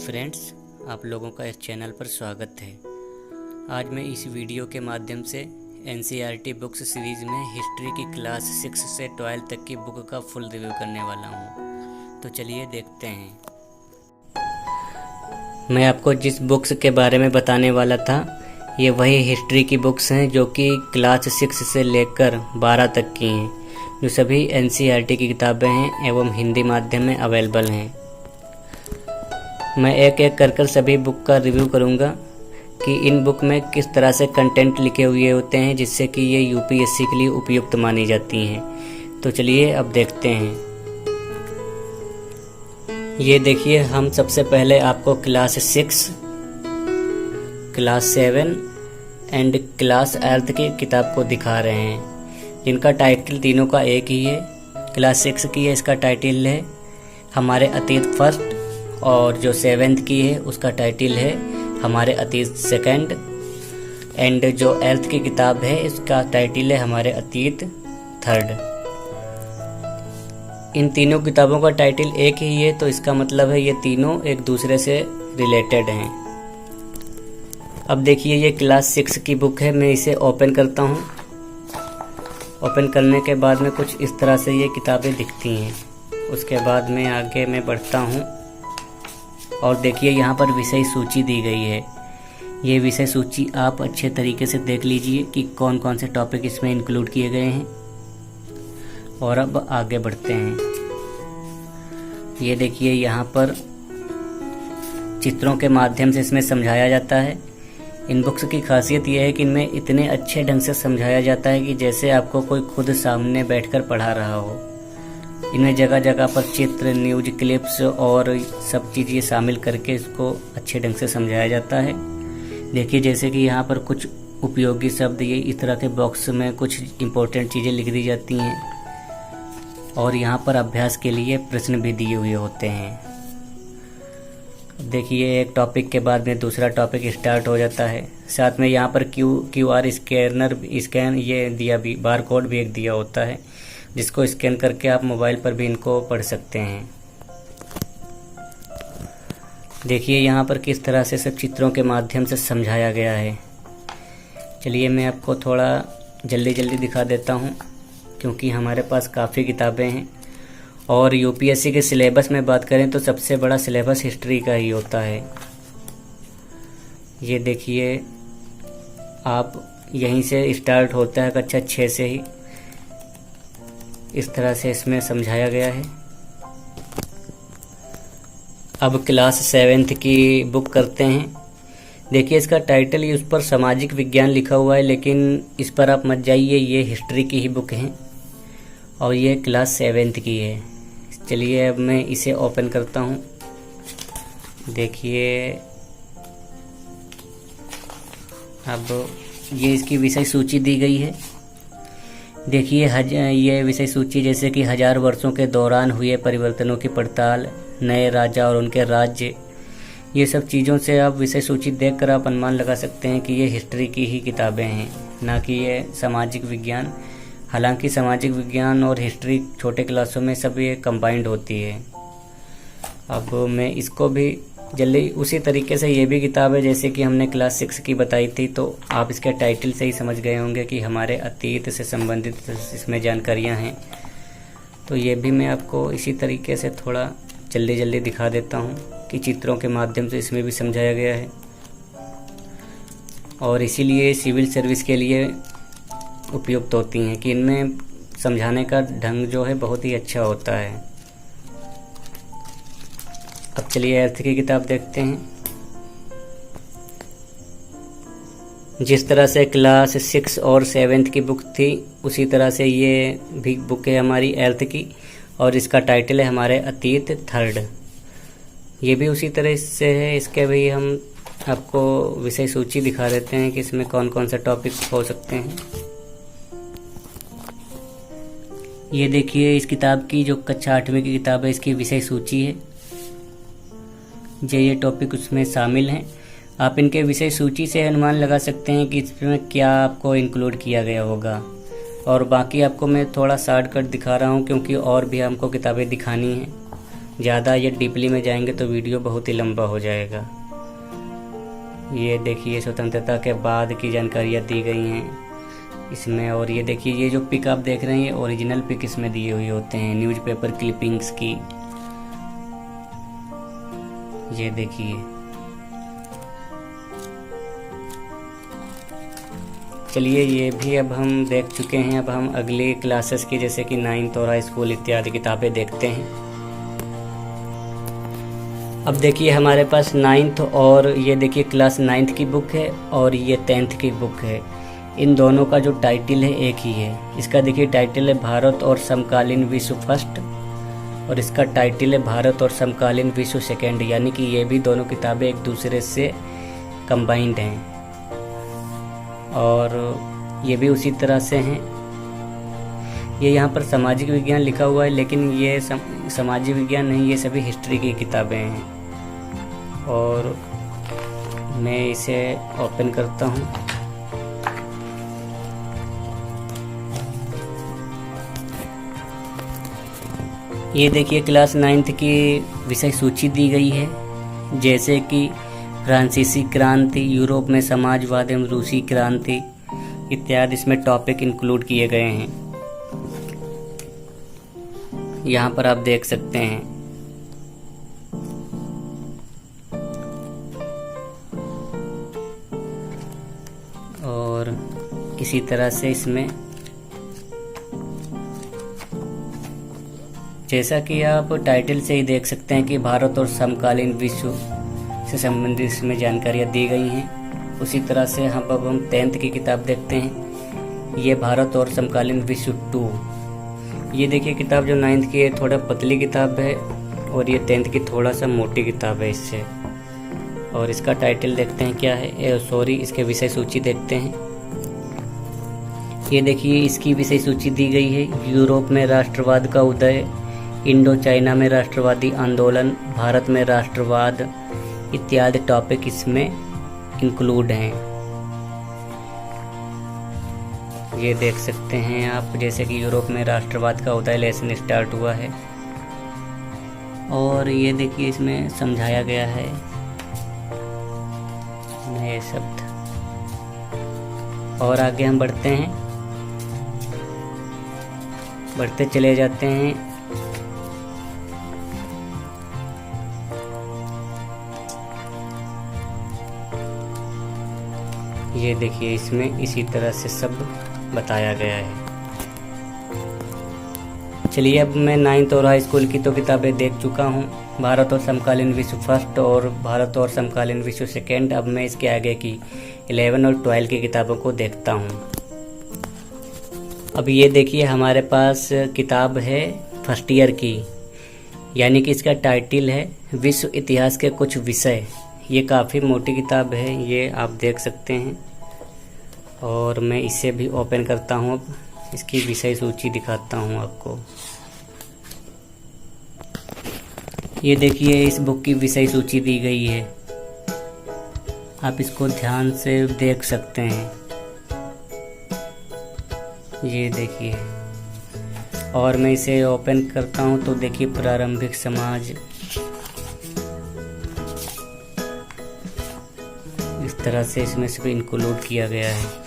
Friends, आप लोगों का इस चैनल पर स्वागत है। आज मैं इस वीडियो के माध्यम से एनसीईआरटी बुक्स सीरीज़ में हिस्ट्री की क्लास 6 से 12 तक की बुक का फुल रिव्यू करने वाला हूँ। तो चलिए देखते हैं। मैं आपको जिस बुक्स के बारे में बताने वाला था, ये वही हिस्ट्री की बुक्स हैं जो कि क्लास 6 से लेकर 12 तक की हैं, जो सभी एनसीईआरटी की किताबें हैं एवं हिंदी माध्यम में अवेलेबल हैं। मैं एक एक कर सभी बुक का रिव्यू करूंगा कि इन बुक में किस तरह से कंटेंट लिखे हुए होते हैं जिससे कि ये यूपीएससी के लिए उपयुक्त मानी जाती हैं। तो चलिए अब देखते हैं। ये देखिए, हम सबसे पहले आपको क्लास 6, क्लास 7 एंड क्लास 8 की किताब को दिखा रहे हैं, जिनका टाइटल तीनों का एक ही है। क्लास 6 की है, इसका टाइटल है हमारे अतीत फर्स्ट, और जो 7th की है उसका टाइटल है हमारे अतीत सेकंड, एंड जो 8th की किताब है इसका टाइटल है हमारे अतीत थर्ड। इन तीनों किताबों का टाइटल एक ही है, तो इसका मतलब है ये तीनों एक दूसरे से रिलेटेड हैं। अब देखिए, ये क्लास 6 की बुक है। मैं इसे ओपन करता हूँ। ओपन करने के बाद में कुछ इस तरह से ये किताबें दिखती हैं। उसके बाद में आगे मैं बढ़ता हूँ और देखिए, यहाँ पर विषय सूची दी गई है। ये विषय सूची आप अच्छे तरीके से देख लीजिए कि कौन कौन से टॉपिक इसमें इंक्लूड किए गए हैं। और अब आगे बढ़ते हैं। ये देखिए, यहाँ पर चित्रों के माध्यम से इसमें समझाया जाता है। इन बुक्स की खासियत यह है कि इनमें इतने अच्छे ढंग से समझाया जाता है कि जैसे आपको कोई खुद सामने बैठकर पढ़ा रहा हो। इनमें जगह जगह पर चित्र, न्यूज क्लिप्स और सब चीज़ें शामिल करके इसको अच्छे ढंग से समझाया जाता है। देखिए, जैसे कि यहाँ पर कुछ उपयोगी शब्द ये इस तरह के बॉक्स में कुछ इम्पोर्टेंट चीज़ें लिख दी जाती हैं, और यहाँ पर अभ्यास के लिए प्रश्न भी दिए हुए होते हैं। देखिए, एक टॉपिक के बाद में दूसरा टॉपिक स्टार्ट हो जाता है। साथ में यहाँ पर QR स्कैन ये दिया भी, बार कोड भी एक दिया होता है, जिसको स्कैन करके आप मोबाइल पर भी इनको पढ़ सकते हैं। देखिए, यहाँ पर किस तरह से सब चित्रों के माध्यम से समझाया गया है। चलिए, मैं आपको थोड़ा जल्दी जल्दी दिखा देता हूँ, क्योंकि हमारे पास काफ़ी किताबें हैं। और यूपीएससी के सिलेबस में बात करें तो सबसे बड़ा सिलेबस हिस्ट्री का ही होता है। ये देखिए, आप यहीं से स्टार्ट होता है कक्षा 6 से ही। इस तरह से इसमें समझाया गया है। अब क्लास 7th की बुक करते हैं। देखिए, इसका टाइटल ही उस पर सामाजिक विज्ञान लिखा हुआ है, लेकिन इस पर आप मत जाइए, ये हिस्ट्री की ही बुक है और ये क्लास 7th की है। चलिए, अब मैं इसे ओपन करता हूँ। देखिए, अब ये इसकी विषय सूची दी गई है। देखिए, ये विषय सूची जैसे कि 1000 वर्षों के दौरान हुए परिवर्तनों की पड़ताल, नए राजा और उनके राज्य, ये सब चीज़ों से आप विषय सूची देखकर आप अनुमान लगा सकते हैं कि ये हिस्ट्री की ही किताबें हैं, ना कि ये सामाजिक विज्ञान। हालांकि सामाजिक विज्ञान और हिस्ट्री छोटे क्लासों में सब ये कंबाइंड होती है। अब मैं इसको भी जल्दी उसी तरीके से, ये भी किताब है जैसे कि हमने क्लास 6 की बताई थी, तो आप इसके टाइटल से ही समझ गए होंगे कि हमारे अतीत से संबंधित इसमें जानकारियां हैं। तो ये भी मैं आपको इसी तरीके से थोड़ा जल्दी जल्दी दिखा देता हूं कि चित्रों के माध्यम से इसमें भी समझाया गया है, और इसीलिए सिविल सर्विस के लिए उपयुक्त होती हैं कि इनमें समझाने का ढंग जो है बहुत ही अच्छा होता है। अब चलिए 8th की किताब देखते हैं। जिस तरह से क्लास 6 और 7th की बुक थी, उसी तरह से ये भी बुक है हमारी 8th की, और इसका टाइटल है हमारे अतीत थर्ड। ये भी उसी तरह से है। इसके भी हम आपको विषय सूची दिखा देते हैं कि इसमें कौन कौन से टॉपिक हो सकते हैं। ये देखिए, इस किताब की जो कक्षा 8वीं की किताब है, इसकी विषय सूची है। ये टॉपिक उसमें शामिल हैं। आप इनके विषय सूची से अनुमान लगा सकते हैं कि इसमें क्या आपको इंक्लूड किया गया होगा। और बाकी आपको मैं थोड़ा शॉर्टकट दिखा रहा हूँ, क्योंकि और भी हमको किताबें दिखानी हैं। ज़्यादा ये डीपली में जाएंगे तो वीडियो बहुत ही लंबा हो जाएगा। ये देखिए स्वतंत्रता के बाद की जानकारियाँ दी गई हैं इसमें। और ये देखिए ये जो पिक आप देख रहे हैं, ये ओरिजिनल पिक इसमें दिए हुए होते हैं न्यूज़पेपर क्लिपिंग्स की। ये देखिए, चलिए ये भी अब हम देख चुके हैं। अब हम अगली क्लासेस की जैसे कि 9th और हाई स्कूल इत्यादि किताबें देखते हैं। अब देखिए हमारे पास 9th और ये देखिए क्लास 9th की बुक है और ये 10th की बुक है। इन दोनों का जो टाइटल है एक ही है। इसका देखिए टाइटल है भारत और समकालीन विश्व फर्स्ट और इसका टाइटल है भारत और समकालीन विश्व सेकेंड, यानी कि ये भी दोनों किताबें एक दूसरे से कंबाइंड हैं और ये भी उसी तरह से हैं। ये यहाँ पर सामाजिक विज्ञान लिखा हुआ है, लेकिन ये सामाजिक विज्ञान नहीं, ये सभी हिस्ट्री की किताबें हैं। और मैं इसे ओपन करता हूँ। ये देखिए क्लास 9th की विषय सूची दी गई है, जैसे कि फ्रांसीसी क्रांति, यूरोप में समाजवाद एवं रूसी क्रांति इत्यादि इसमें टॉपिक इंक्लूड किए गए हैं। यहाँ पर आप देख सकते हैं। और इसी तरह से इसमें जैसा कि आप टाइटल से ही देख सकते हैं कि भारत और समकालीन विश्व से संबंधित इसमें जानकारियाँ दी गई हैं। उसी तरह से अब हम 10th की किताब देखते हैं। ये भारत और समकालीन विश्व 2। ये देखिए किताब जो 9th की है थोड़ा पतली किताब है और ये 10th की थोड़ा सा मोटी किताब है इससे। और इसका टाइटल देखते हैं क्या है, इसके विषय सूची देखते हैं। ये देखिए इसकी विषय सूची दी गई है। यूरोप में राष्ट्रवाद का उदय, इंडो चाइना में राष्ट्रवादी आंदोलन, भारत में राष्ट्रवाद इत्यादि टॉपिक इसमें इंक्लूड हैं। ये देख सकते हैं आप, जैसे कि यूरोप में राष्ट्रवाद का उदय लेसन स्टार्ट हुआ है। और ये देखिए इसमें समझाया गया है नए शब्द। और आगे हम बढ़ते चले जाते हैं। ये देखिए इसमें इसी तरह से सब बताया गया है। चलिए अब मैं 9th और हाई स्कूल की तो किताबें देख चुका हूँ, भारत और समकालीन विश्व फर्स्ट और भारत और समकालीन विश्व सेकेंड। अब मैं इसके आगे की 11 और 12 की किताबों को देखता हूँ। अब ये देखिए हमारे पास किताब है फर्स्ट ईयर की, यानी कि इसका टाइटल है विश्व इतिहास के कुछ विषय। ये काफ़ी मोटी किताब है, ये आप देख सकते हैं। और मैं इसे भी ओपन करता हूँ। अब इसकी विषय सूची दिखाता हूँ आपको। ये देखिए इस बुक की विषय सूची दी गई है, आप इसको ध्यान से देख सकते हैं। ये देखिए, और मैं इसे ओपन करता हूँ तो देखिए प्रारंभिक समाज, इस तरह से इसमें से इंक्लूड किया गया है।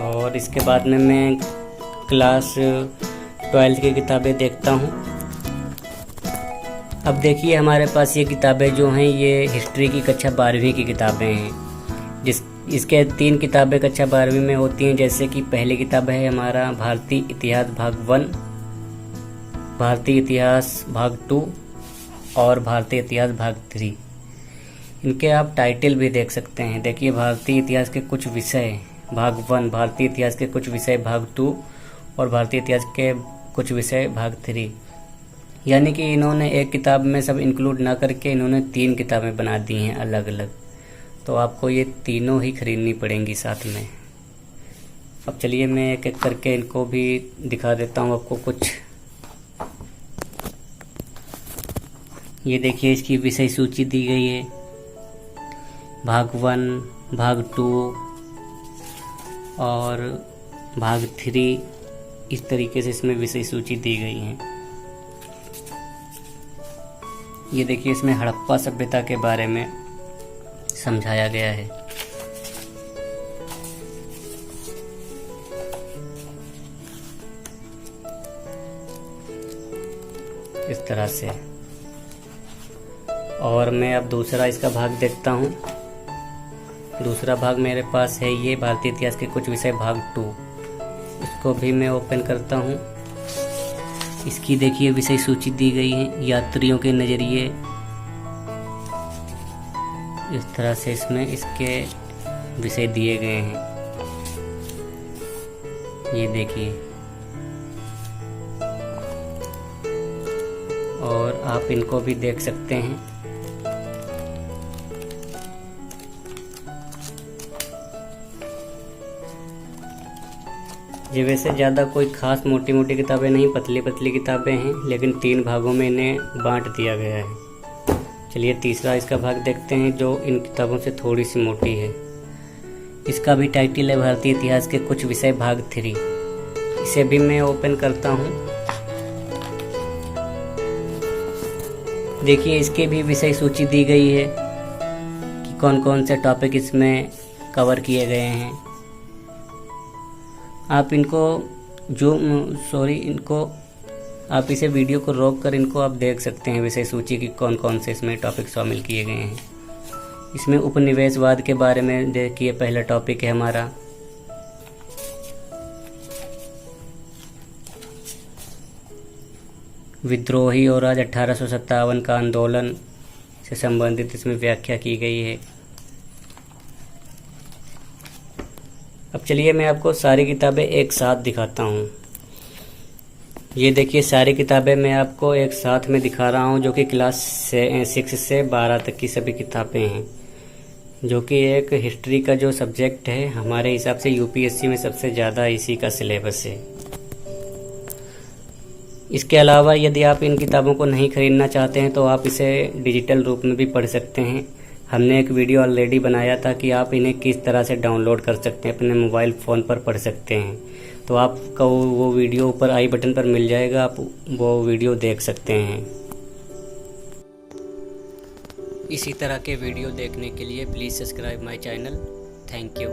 और इसके बाद में मैं क्लास 12 की किताबें देखता हूँ। अब देखिए हमारे पास ये किताबें जो हैं ये हिस्ट्री की कक्षा 12वीं की किताबें हैं। इसके 3 किताबें कक्षा 12वीं में होती हैं, जैसे कि पहली किताब है हमारा भारतीय इतिहास भाग 1, भारतीय इतिहास भाग 2 और भारतीय इतिहास भाग 3। इनके आप टाइटल भी देख सकते हैं। देखिए भारतीय इतिहास के कुछ विषय भाग 1, भारतीय इतिहास के कुछ विषय भाग 2 और भारतीय इतिहास के कुछ विषय भाग 3। यानी कि इन्होंने एक किताब में सब इंक्लूड ना करके इन्होंने 3 किताबें बना दी हैं अलग अलग। तो आपको ये तीनों ही खरीदनी पड़ेंगी साथ में। अब चलिए मैं एक एक करके इनको भी दिखा देता हूँ आपको कुछ ये देखिए इसकी विषय सूची दी गई है, भाग 1, भाग 2 और भाग 3, इस तरीके से इसमें विषय सूची दी गई है। ये देखिए इसमें हड़प्पा सभ्यता के बारे में समझाया गया है। इस तरह से। और मैं अब दूसरा इसका भाग देखता हूँ। दूसरा भाग मेरे पास है ये भारतीय इतिहास के कुछ विषय भाग 2। इसको भी मैं ओपन करता हूँ। इसकी देखिए विषय सूची दी गई है, यात्रियों के नज़रिए। इस तरह से इसमें इसके विषय दिए गए हैं। ये देखिए, और आप इनको भी देख सकते हैं। ये वैसे ज़्यादा कोई खास मोटी मोटी किताबें नहीं, पतली पतली किताबें हैं, लेकिन 3 भागों में इन्हें बांट दिया गया है। चलिए तीसरा इसका भाग देखते हैं, जो इन किताबों से थोड़ी सी मोटी है। इसका भी टाइटल है भारतीय इतिहास के कुछ विषय भाग 3। इसे भी मैं ओपन करता हूँ। देखिए इसके भी विषय सूची दी गई है कि कौन कौन से टॉपिक इसमें कवर किए गए हैं। आप आप इसे वीडियो को रोक कर इनको आप देख सकते हैं, विषय सूची की कौन कौन से इसमें टॉपिक शामिल किए गए हैं। इसमें उपनिवेशवाद के बारे में देखिए, पहला टॉपिक है हमारा। विद्रोही और आज 1857 का आंदोलन से संबंधित इसमें व्याख्या की गई है। अब चलिए मैं आपको सारी किताबें एक साथ दिखाता हूँ। ये देखिए सारी किताबें मैं आपको एक साथ में दिखा रहा हूँ, जो कि क्लास 6 से 12 तक की सभी किताबें हैं, जो कि एक हिस्ट्री का जो सब्जेक्ट है हमारे हिसाब से यूपीएससी में सबसे ज़्यादा इसी का सिलेबस है। इसके अलावा यदि आप इन किताबों को नहीं खरीदना चाहते हैं तो आप इसे डिजिटल रूप में भी पढ़ सकते हैं। हमने एक वीडियो ऑलरेडी बनाया था कि आप इन्हें किस तरह से डाउनलोड कर सकते हैं, अपने मोबाइल फ़ोन पर पढ़ सकते हैं। तो आपका वो वीडियो ऊपर आई बटन पर मिल जाएगा, आप वो वीडियो देख सकते हैं। इसी तरह के वीडियो देखने के लिए please subscribe my channel. Thank you.